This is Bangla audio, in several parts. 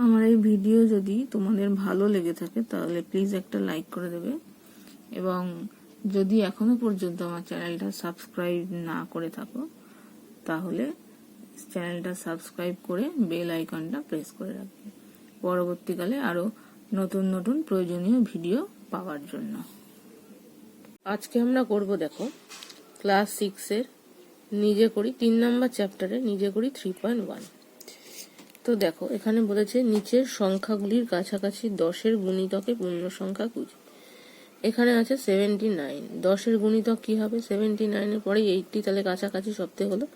আমার এই ভিডিও যদি তোমাদের ভালো লেগে থাকে তাহলে প্লিজ একটা লাইক করে দেবে, এবং যদি এখনো পর্যন্ত আমার চ্যানেলটা সাবস্ক্রাইব না করে থাকো তাহলে চ্যানেলটা সাবস্ক্রাইব করে বেল আইকনটা প্রেস করে রাখবে পরবর্তীকালে আরো নতুন নতুন প্রয়োজনীয় ভিডিও পাওয়ার জন্য। আজকে আমরা করব, দেখো, ক্লাস 6 এর নিজে করি 3 নাম্বার চ্যাপ্টারে নিজে করি 3.1। তো দেখো, এখানে বলেছে নিচের সংখ্যাগুলির কাছাকাছি 10-এর গুণিতকে পূর্ণ সংখ্যা খুঁজে। এখানে আছে 79। 10-এর গুণিতক কি হবে? 79 এর পরে 80, তাহলে কাছাকাছি সবথেকে হলো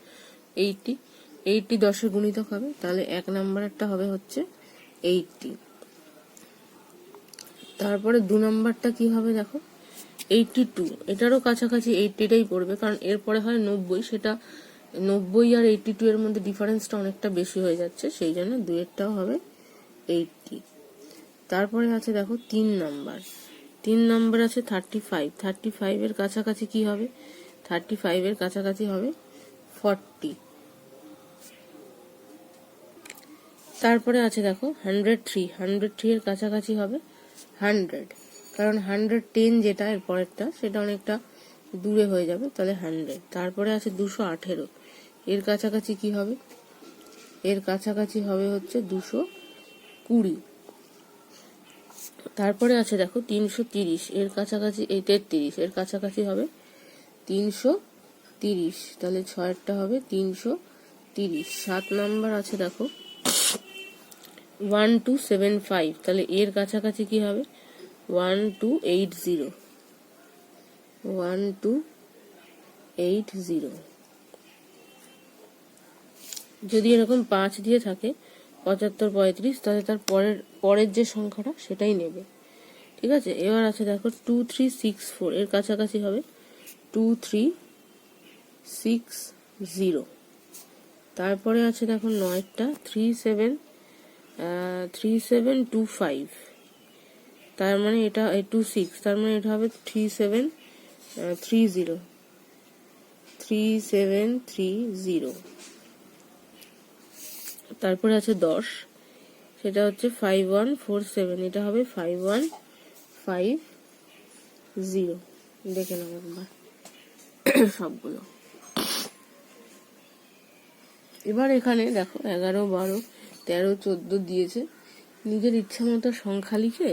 80। 80 10-এর গুণিতক হবে, তাহলে 1 নাম্বারটা হবে হচ্ছে 80। তারপরে 2 নাম্বারটা কি হবে? দেখো 82, এটারও কাছাকাছি 80টাই পড়বে, কারণ এরপরে হয় 90, সেটা 90 আর 82 এর মধ্যে ডিফারেন্সটা অনেকটা বেশি হয়ে যাচ্ছে, সেই জন্য 2-এরটাও হবে 80। তারপরে আছে দেখো 3 নাম্বার। 3 নাম্বার আছে 35। 35 এর কাছাকাছি কি হবে? 35 এর কাছাকাছি হবে 40। তারপরে আছে দেখো 103। 103 এর কাছাকাছি হবে 100, কারণ 110 যেটা এর পরেরটা সেটা অনেকটা দূরে হয়ে যাবে, তাহলে 100। তারপরে আছে 218। এর কাছাকাছি কি হবে? এর কাছাকাছি হবে হচ্ছে 220। তারপরে আছে দেখো 330। এর কাছাকাছি 33, এর কাছাকাছি হবে 330, তাহলে 6-এরটা হবে 330। 7 নাম্বার আছে দেখো 1275, তাহলে এর কাছাকাছি কি হবে? 1280। 1280। যদি এরকম 5 দিয়ে থাকে 75 35, তাহলে তার পরের যে সংখ্যাটা সেটাই নেবে, ঠিক আছে? এবার আছে দেখো 2364। এর কাছাকাছি হবে 2360। তারপরে আছে দেখো 9টা 3725, তার মানে এটা 26, তার মানে এটা হবে 3730। তারপরে আছে 10, সেটা হচ্ছে 5147, এটা হবে 5150। দেখে নাও একবার সবগুলো। এবার এখানে দেখো 11 12 13 14 দিয়েছে, নিজের ইচ্ছা মতো সংখ্যা লিখে,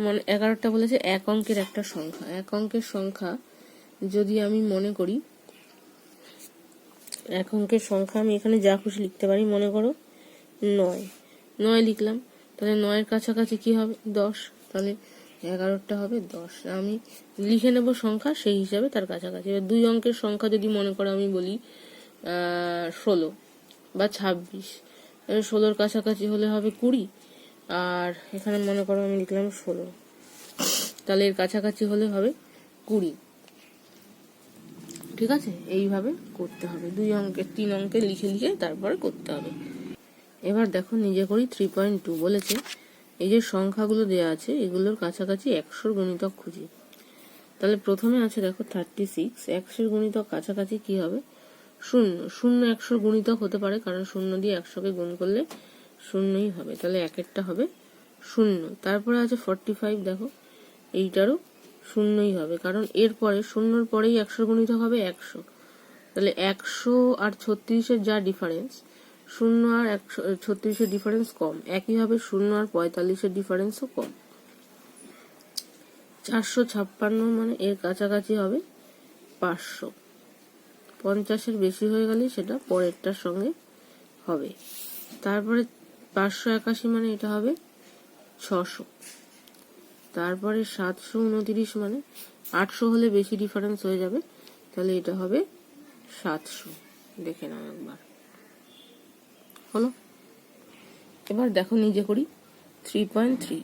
মানে 11টা বলেছে 1 অঙ্কের একটা সংখ্যা। 1 অঙ্কের সংখ্যা যদি আমি মনে করি, 1 অঙ্কের সংখ্যা আমি এখানে যা খুশি লিখতে পারি, মনে করো 9 লিখলাম, তাহলে 9-এর কাছাকাছি কি হবে? 10, তাহলে 11টা হবে 10। আমি লিখে নেব সংখ্যা সেই হিসাবে তার কাছাকাছি। এবার 2 অঙ্কের সংখ্যা যদি মনে করো আমি বলি 16 বা 26, 16-র কাছাকাছি হলে হবে 20, আর এখানে মনে করো আমি লিখলাম 16, তাহলে এর কাছাকাছি হলে হবে 20, ঠিক আছে? এইভাবে করতে হবে, 2 অঙ্কের 3 অঙ্কে লিখে লিখে তারপরে করতে হবে। এবার দেখো নিজে করি 3.2 বলেছে এই যে সংখ্যাগুলো দেয়া আছে এগুলোর কাছাকাছি 100-র গুণিতক খুঁজি। তাহলে প্রথমে আছে দেখো 36। 100-এর গুণিতক কাছাকাছি কি হবে? 0। 0 100-র গুণিতক হতে পারে, কারণ 0 দিয়ে 100-কে গুণ করলে 0ই হবে, তাহলে 1-এরটা হবে 0। তারপরে আছে 45। দেখো এইটারও 0ই হবে, কারণ এরপরে 0-র পরেই 100-র গুণিতক হবে 100, তাহলে 100 আর 36-এর যা ডিফারেন্স, 0 আর 36-এর ডিফারেন্স কম, একইভাবে 0 আর 45-এর ডিফারেন্সও কম। 456 মানে এর কাছাকাছি হবে 500। 50-এর বেশি হয়ে গেলে সেটা পরেরটার সঙ্গে হবে। তারপরে 581 মানে এটা হবে 600। তারপরে 729 মানে 800 হলে বেশি ডিফারেন্স হয়ে যাবে, তাহলে এটা হবে 700। দেখে নাও একবার, হলো? এবার দেখো নিজে করি 3.3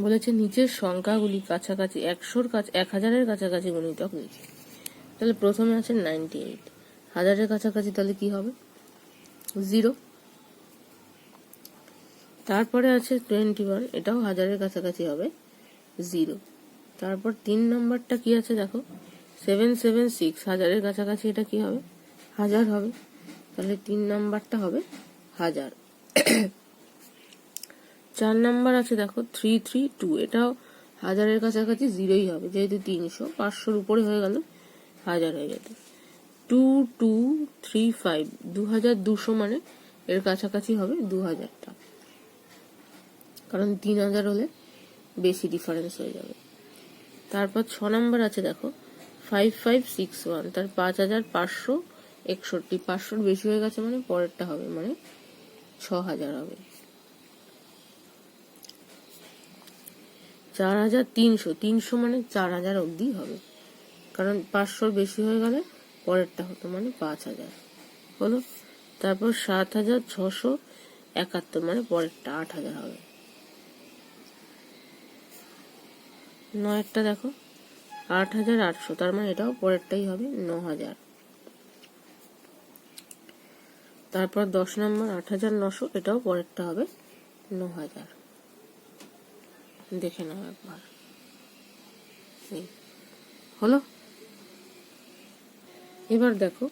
বলেছে নিচের সংখ্যাগুলি কাছাকাছি 1000-এর কাছাকাছি গুণিতক লিখে। তাহলে প্রথমে আছে 98। 1000-এর কাছাকাছি তাহলে কি হবে? 0। তারপরে আছে 21, এটাও 1000-এর কাছাকাছি হবে 0। তারপর 3 নাম্বারটা কি আছে দেখো 776। 1000-এর কাছাকাছি এটা কি হবে? 1000 হবে, তাহলে 3 নাম্বারটা হবে 1000। 4 নাম্বার আছে দেখো 332, এটাও হাজারের কাছাকাছি জিরোই হবে, যেহেতু 300, 500-র উপরে হয়ে গেল 1000 হয়ে যেত। 2235, 2200 মানে এর কাছাকাছি হবে 2000টা, কারণ 3000 হলে বেশি ডিফারেন্স হয়ে যাবে। তারপর 6 নাম্বার আছে দেখো 5561, তার 5561, 500-র বেশি হয়ে গেছে মানে পরেরটা হবে, মানে 6000 হবে। 4300, 300 মানে 4000 অবধি হবে, কারণ 500-র বেশি হয়ে গেলে পরেরটা হতো, মানে 5000 হলো। তারপর 7671, মানে পরেরটা 8000 হবে। 9-একটা দেখো 8800, তার মানে এটাও পরেরটাই হবে 9000। তারপর 10 নম্বর 8900, এটাও পরেরটা হবে 9000। দেখে নাও একবার, হলো। এবার দেখো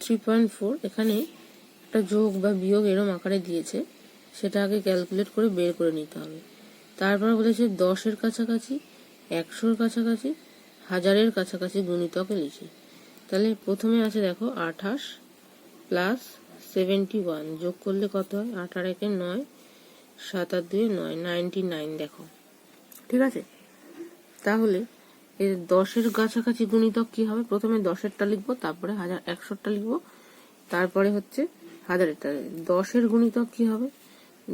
3.4, এখানে একটা যোগ বা বিয়োগ এরম আকারে দিয়েছে, সেটা আগে ক্যালকুলেট করে বের করে নিতে হবে। তারপর বলেছে 10-এর কাছাকাছি, 100-র কাছাকাছি, 1000-এর কাছাকাছি গুণিতকে লিখি। তাহলে প্রথমে আছে দেখো 28 প্লাস 71, যোগ করলে কত হয়? 8 আর 1 9, 7 আর 2 9, 99 দেখো, ঠিক আছে। তাহলে এই 10-এর কাছাকাছি গুণিতক কি হবে? প্রথমে 10-এরটা লিখবো, তারপরে 100-টা লিখবো, তারপরে হচ্ছে 1000-এরটা। 10-এর গুণিতক কি হবে?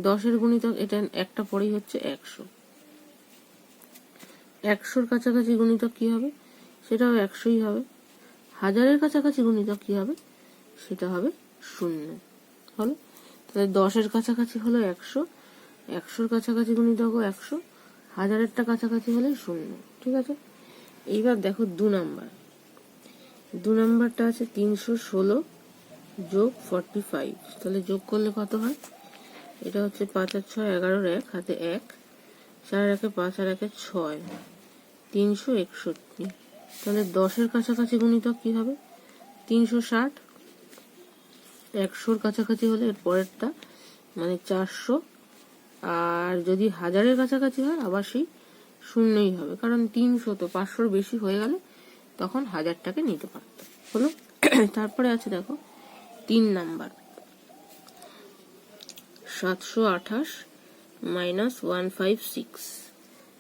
10-এর গুণিতক এটা একটা পরেই হচ্ছে 100। 100-র কাছাকাছি গুণিতক কি হবে? সেটাও 100ই হবে। 1000-এর কাছাকাছি গুণিতক কি হবে? সেটা হবে 0, হলো। তাহলে 10-এর কাছাকাছি হলো 100, 100-র কাছাকাছি গুণিতকও 100, 1000-এরটা কাছাকাছি হলে 0, ঠিক আছে। এইবার দেখো 2 নাম্বার, 2 নাম্বারটা আছে 316 যোগ 45, তাহলে যোগ করলে কত হয়? এটা হচ্ছে 5 আর 6 11-র 1 হাতে 1, 4 আর 1 5 আর 1 6, 361। তাহলে 10-এর কাছাকাছি গুণিতক কি হবে? 360। 100-র কাছাকাছি হলে এর পরেরটা মানে 400, আর যদি 1000-এর কাছাকাছি হয় আবার সেই 0ই হবে, কারণ 300 তো 500-র বেশি হয়ে গেলে তখন 1000টাকে নিতে পারত, হলো। তারপরে আছে দেখো 3 নাম্বার 728 মাইনাস 156,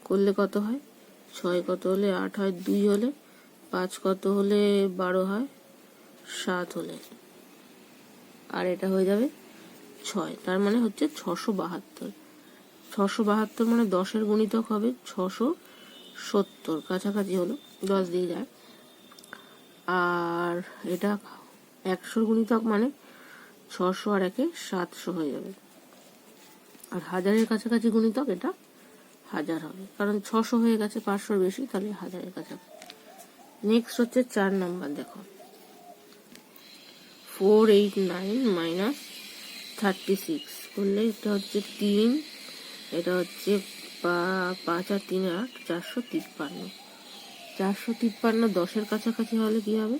করলে কত হয়? 6 কত হলে 8 হয়, 2 হলে 5 কত হলে 12 হয়, 7 হলে, আর এটা হয়ে যাবে 6, তার মানে হচ্ছে 672। 672 মানে 10-এর গুণিতক হবে 670, কাছাকাছি হলো, 10 দিয়ে যায়। আর এটা 100-র গুণিতক মানে 600 আর 1 700 হয়ে যাবে। আর 1000-এর কাছাকাছি গুণিতক এটা 1000 হবে, কারণ 600 হয়ে গেছে, 500-র বেশি, তাহলে 1000-এর কাছাকাছি। নেক্সট হচ্ছে 4 নাম্বার দেখো 489 মাইনাস 36, করলে এটা হচ্ছে 3, এটা হচ্ছে 5 আর 3 8, 453। 453 10-এর কাছাকাছি হলে কি হবে?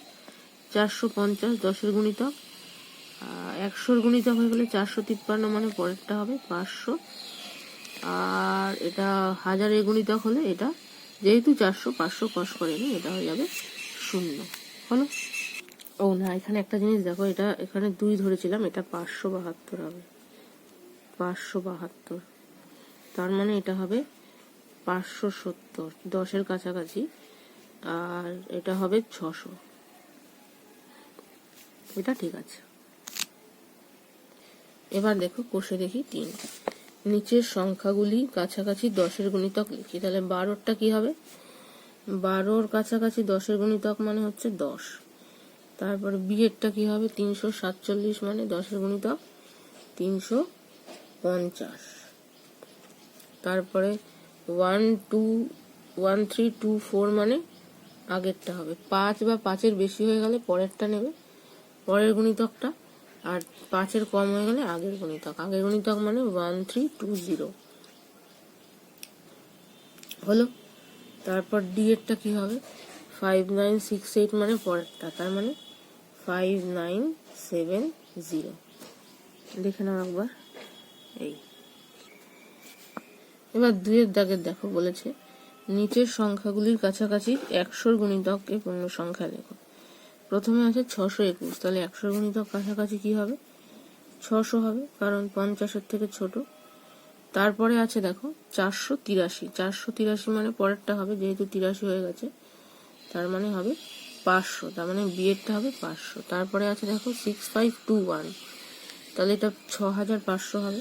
450, 10-এর গুণিতক, 100-র গুণিতক হয়ে গেলে 453 মানে পরেরটা হবে 500, আর এটা 1000-এর গুণিতক হলে এটা যেহেতু 400 500 ক্রস করেনি, এটা হয়ে যাবে 0, হলো। ও না, এখানে একটা জিনিস দেখো, এটা এখানে 2 ধরেছিলাম, এটা 572 হবে, 572, তার মানে এটা হবে 570 10-এর কাছাকাছি, আর এটা হবে 600, এটা ঠিক আছে। এবার দেখো কোষে দেখি 3, নিচের সংখ্যাগুলি কাছাকাছি 10-এর গুণিতক লিখি। তাহলে 12-টা কি হবে? 12-র কাছাকাছি 10-এর গুণিতক মানে হচ্ছে 10। তারপর বিয়েরটা কি হবে? 347 মানে 10-এর গুণিতক 350। তারপরে 1324 মানে আগেরটা হবে, 5 বা 5-এর বেশি হয়ে গেলে পরেরটা নেবে, পরের গুণিতকটা, আর 5-এর কম হয়ে গেলে আগের গুণিতক। আগের গুণিতক মানে 1320, হলো। তারপর ডি এরটা কি হবে? 5968 মানে পরেরটা, তার মানে 5970। দেখে নাও একবার, এই এবার 2-এর দাগের দেখো বলেছে নিচের সংখ্যাগুলির কাছাকাছি 100 গুণিতককে পূর্ণ সংখ্যা লেখো। প্রথমে আছে 621, তাহলে 100 গুণিতক কাছাকাছি কি হবে? 600 হবে, কারণ 50-এর থেকে ছোট। তারপরে আছে দেখো 483, 483 মানে পরেরটা হবে, যেহেতু 83 হয়ে গেছে তার মানে হবে 500, তার মানে বিয়েরটা হবে 500। তারপরে আছে দেখো 6521, তাহলে এটা 6500 হবে,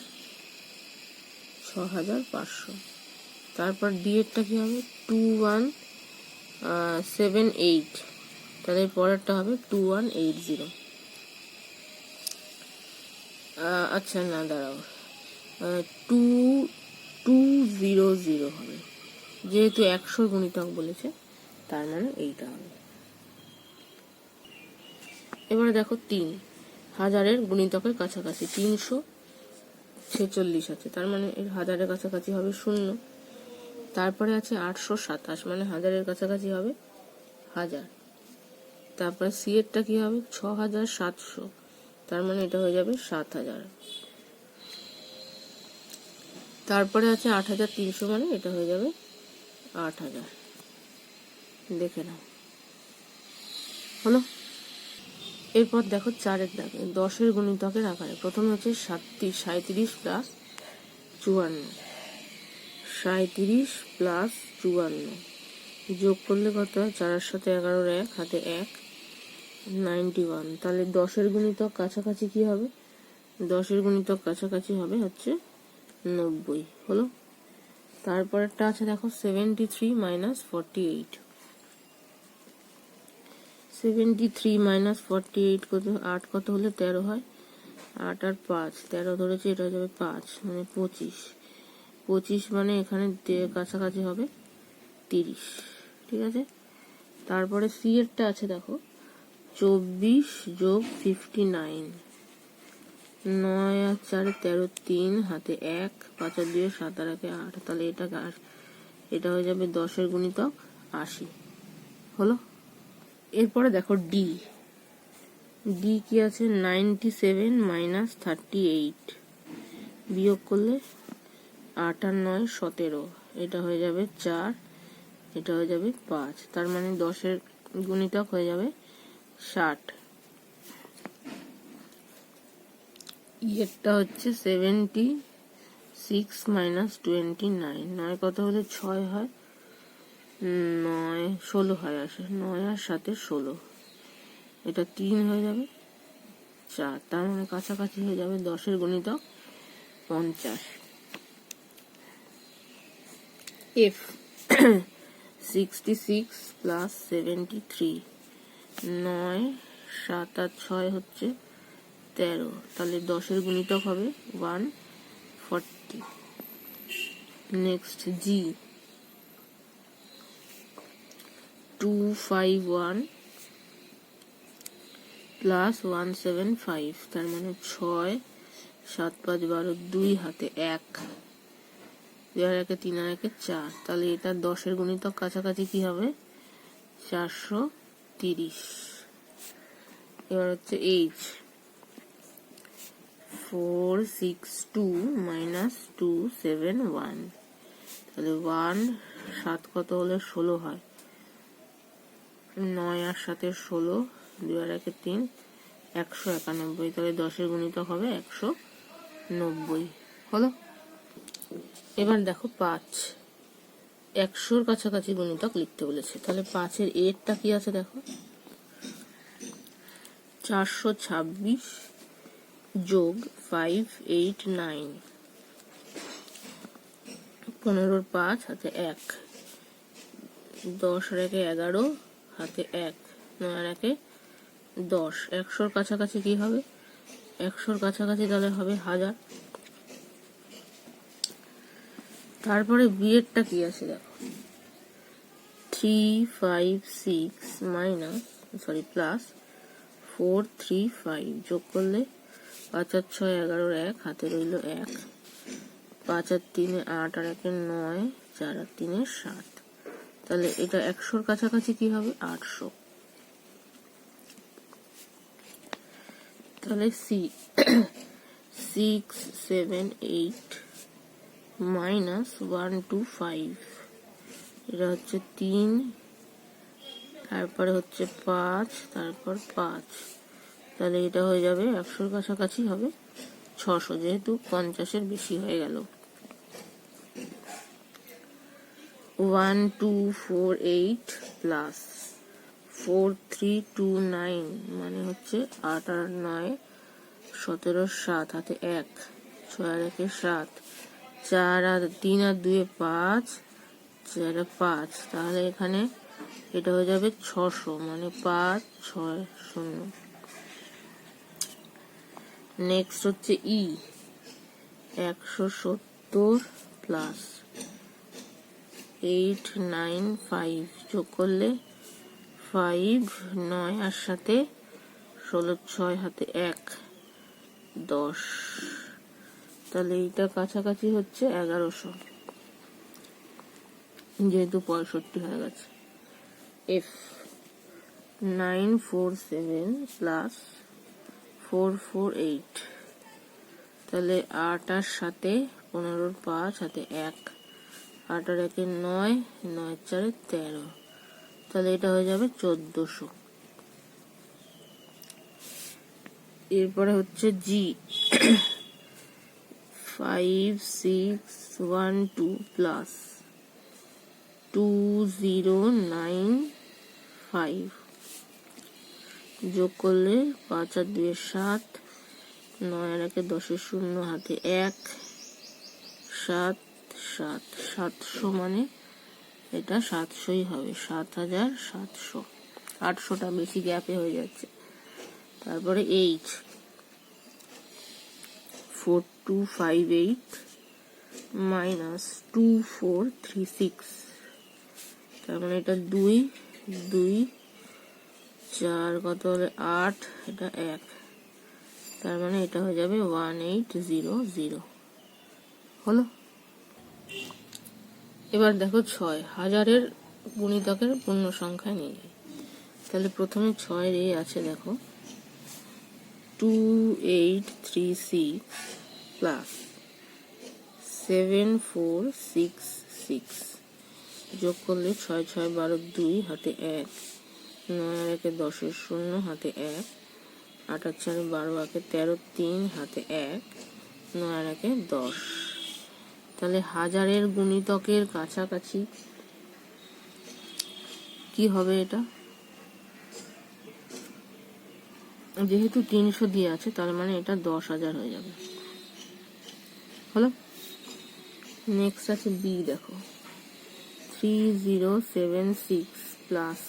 6500। তারপর ডিএরটা কি হবে? 2178, তাহলে পরেরটা হবে 2180। আচ্ছা না দাঁড়াও, 2200 হবে, যেহেতু 100 গুণিতক বলেছে তার মানে এইটা হবে। এবারে দেখো 3000-এর গুণিতকের কাছাকাছি 346 আছে, তার মানে এর 1000-এর কাছাকাছি হবে 0। তারপরে আছে 827, মানে 1000-এর কাছাকাছি হবে 1000। তারপরে সি এরটা কি হবে? 6700, তার মানে এটা হয়ে যাবে 7000। তারপরে আছে 8300, মানে এটা হয়ে যাবে 8000। দেখে নাও, হলো। এরপর দেখো 4-এর দাগে 10-এর গুণিতকের আকারে। প্রথমে হচ্ছে 37 প্লাস 54, 37 প্লাস 54 যোগ করলে কত হয়? 4-এর সাথে 11-র 1, হাতে 1, 91। তাহলে 10-এর গুণিতক কাছাকাছি কি হবে? 10-এর গুণিতক কাছাকাছি হবে হচ্ছে 90, হলো। তারপরেরটা আছে দেখো 73 মাইনাস 48, 73 মাইনাস 48 কত? 8 কত হলে 13 হয়? 8 আর 5, 13 ধরেছে, এটা হয়ে যাবে 5, মানে 25। 25 মানে এখানে কাছাকাছি হবে 30, ঠিক আছে। তারপরে সি এরটা আছে দেখো 24 যোগ 59, 9 আর 4 13, 3 হাতে 1, 5 আর 2 7 আর 1 8, তাহলে এটা হয়ে যাবে 10-এর গুণিতক 80, হলো। এরপরে দেখো ডি কি আছে? 97 মাইনাস 38 বিয়োগ করলে 8 আর 9 17, এটা হয়ে যাবে 4, এটা হয়ে যাবে 5, তার মানে 10-এর গুণিতক হয়ে যাবে 60। এটা হচ্ছে 76 মাইনাস 29, 9 কত হলে 6 হয়? 9 16 হয় আসে, 9 আর 7 16, এটা 3 হয়ে যাবে 4, তার মানে কাছাকাছি হয়ে যাবে 10-এর গুণিতক 50। এফ 66 প্লাস 73, 9 7 আর 6 হচ্ছে 13, তাহলে 10-এর গুণিতক হবে 140। নেক্সট জি 251 প্লাস 175, তার মানে 6 7 5 12, 2 হাতে 1, 2 আর 1 3 আর 1 4, তাহলে এটা 10-এর গুণিতক কাছাকাছি কি হবে? 430। এবার হচ্ছে এইচ 462 মাইনাস 271, তাহলে 1 7 কত হলে 16 হয়? 9 আর 7 16, 2 আর 1 3, 191, তাহলে 10-এর গুণিতক হবে 190, হলো। এবার দেখো 5, 100-র কাছাকাছি গুণিতক লিখতে বলেছে, তাহলে 5-এর এরটা কি আছে দেখো? 426 যোগ 589, 15-র 5 হাতে 1, 10 আর 1 11, হাতে 1, 9 আর 1 10, 100-র কাছাকাছি কি হবে? 100-র কাছাকাছি তাহলে হবে 1000। তারপরে বিয়েরটা কি আছে দেখো? 356 মাইনাস প্লাস 435 যোগ করলে 5 আর 6 11, 1 হাতে রইল 1, 5 আর 3 8 আর 1 9, 4 আর 3 7, তাহলে এটা 100-র কাছাকাছি কি হবে? 800। তাহলে সি 6 7 8 -125, এটা হচ্ছে 3, তারপরে হচ্ছে 5, তারপর 5, তাহলে এটা হয়ে যাবে 100-র কাছাকাছি হবে 600, যেহেতু 50-এর বেশি হয়ে গেল। 1248 প্লাস 4329 মানে হচ্ছে 8 আর 9 17, 7 হাতে 1, 6 আর 1 7, 4 আর 3 আর 2 5, 4 আর 5, তাহলে এখানে এটা হয়ে যাবে 600 মানে 560। নেক্সট হচ্ছে ই 170 প্লাস 895 যোগ করলে 5, 9 আর সাথে 16, 6 হাতে 1, 10, তাহলে এইটা কাছাকাছি হচ্ছে 1100, যেহেতু 65 হয়ে গেছে। এফ 947 প্লাস 448, তাহলে 8 আর সাথে 15, 5 হাতে 1, 8 আর 1 9, 9 4 13, তাহলে এটা হয়ে যাবে 1400। এরপরে হচ্ছে জি 5612 প্লাস 2095 যোগ করলে 5 আর 2 7, 9 আর 1 10 0 হাতে 1, 7 7, 700 মানে এটা 700ই হবে, 7700, 800টা বেশি গ্যাপে হয়ে যাচ্ছে। তারপরে এইচ 4258 মাইনাস 2436, তার মানে এটা 2 2 4 কত হলে 8, এটা 1, তার মানে এটা হয়ে যাবে 1800 হলো। এবার দেখো 6 হাজারের গুণিতকের পূর্ণ সংখ্যায় নিয়ে যাই। তাহলে প্রথমে 6 এ আছে দেখো 2836 প্লাস 7466 যোগ করলে 6 6 12 2 হাতে 1, 9 আর 1 10 0 হাতে 1, 8 আর 4 12 1 13 3 হাতে 1, 9 আর 1 10, তাহলে হাজারের গুণিতকের কাছাকাছি কি হবে? এটা যেহেতু 300 দিয়ে আছে তার মানে এটা 10,000 হয়ে যাবে, হলো। নেক্সট আছে বি, দেখো 3076 প্লাস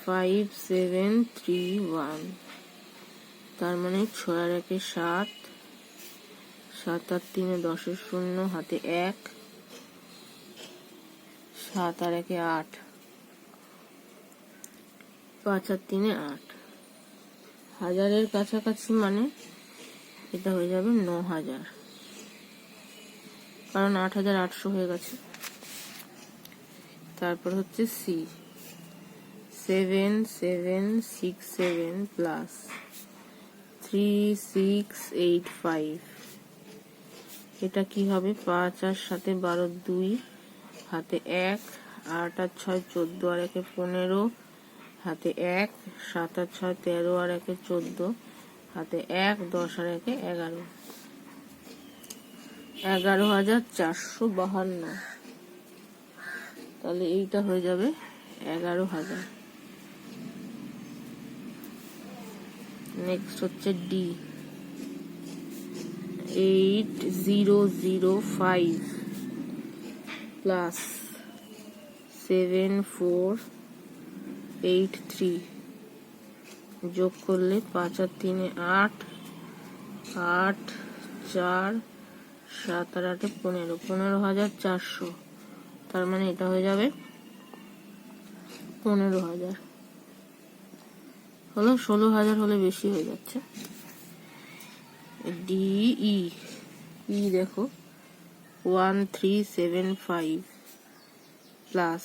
5731, তার মানে 6 আর 1 7, 7 আর 3 10 0 হাতে 1, 7 আর 1 8, 5 আর 3 8, হাজারের কাছাকাছি মানে এটা হয়ে যাবে 9000, কারণ 8800 হয়ে গেছে। তারপর হচ্ছে সি 7767 প্লাস 3685, এটা কি হবে? 5 আর 7 12 2 হাতে 1, 8 আর 6 14 আর 1 15 হাতে 1, 7 আর 6 13 আর 1 14 হাতে 1, 10 আর 1 11, 11,452, তাহলে এইটা হয়ে যাবে 11,000। নেক্সট হচ্ছে ডি 8005 প্লাস 7483 যোগ করলে 5 আর 3 8, 8 4 7 আর 8 15, 15,400, তার মানে এটা হয়ে যাবে 15,000 হলো। 16,000 হলে বেশি হয়ে যাচ্ছে। ডিই ই দেখো 1375 প্লাস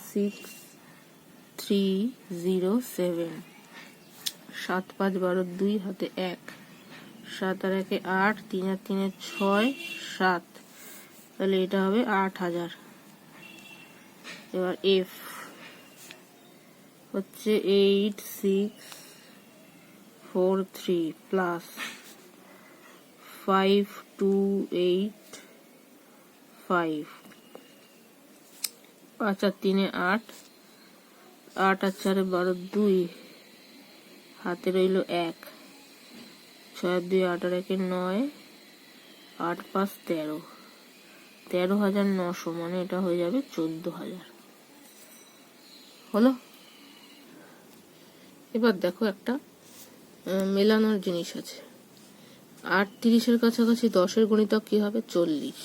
6307, 7 5 12 2 হাতে 1, 7 আর 1 8, 3 আর 3 6, 7, তাহলে এটা হবে 8000। এবার এফ হচ্ছে 8643 প্লাস 5285, 5 আর 3 8, 8 আর 4 12, 2 হাতে রইল 1, 6 আর 2 8 আর 1 9, 8 5 13, 13,900, মানে এটা হয়ে যাবে 14,000। হলো। এবার দেখো একটা মেলানোর জিনিস আছে। 8 30-এর কাছাকাছি 10-এর গুণিতক কি হবে? 40।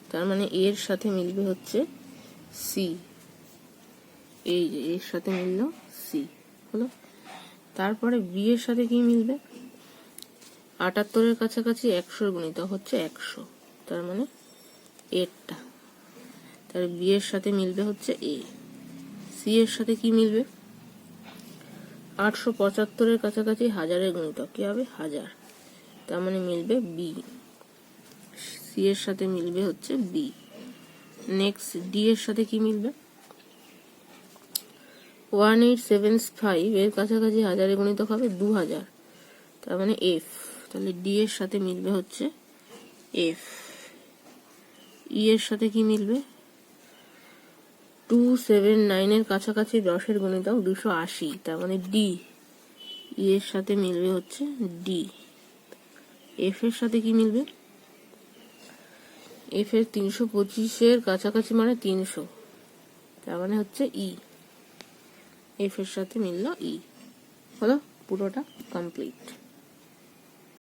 তার মানে এর সাথে মিলবে হচ্ছে সি। এই যে এর সাথে মিলল সি। হলো। তারপরে বি এর সাথে কি মিলবে? 78-এর কাছাকাছি 100-এর গুণিতক হচ্ছে 100, তার মানে এরটা। তার বি এর সাথে মিলবে হচ্ছে এ। সি এর সাথে কি মিলবে? 875-এর কাছাকাছি 1000-এর গুণিতক কি হবে? 1000, তার মানে মিলবে বি। সি এর সাথে মিলবে হচ্ছে বি। নেক্সট ডি এর সাথে কি মিলবে? 1875 এর কাছাকাছি 1000-এর গুণিতক হবে 2000, তার মানে এফ। তাহলে ডি এর সাথে মিলবে হচ্ছে এফ। ই এর সাথে কি মিলবে? 279 এর কাছাকাছি 10-এর গুণিতক 280, তার মানে ডি। ই এর সাথে মিলবে হচ্ছে ডি। এফ এর সাথে কি মিলবে? এফ এর 325-এর কাছাকাছি মানে 300, তার মানে হচ্ছে ই। এফ এর সাথে মিলল ই। হলো, পুরোটা কমপ্লিট।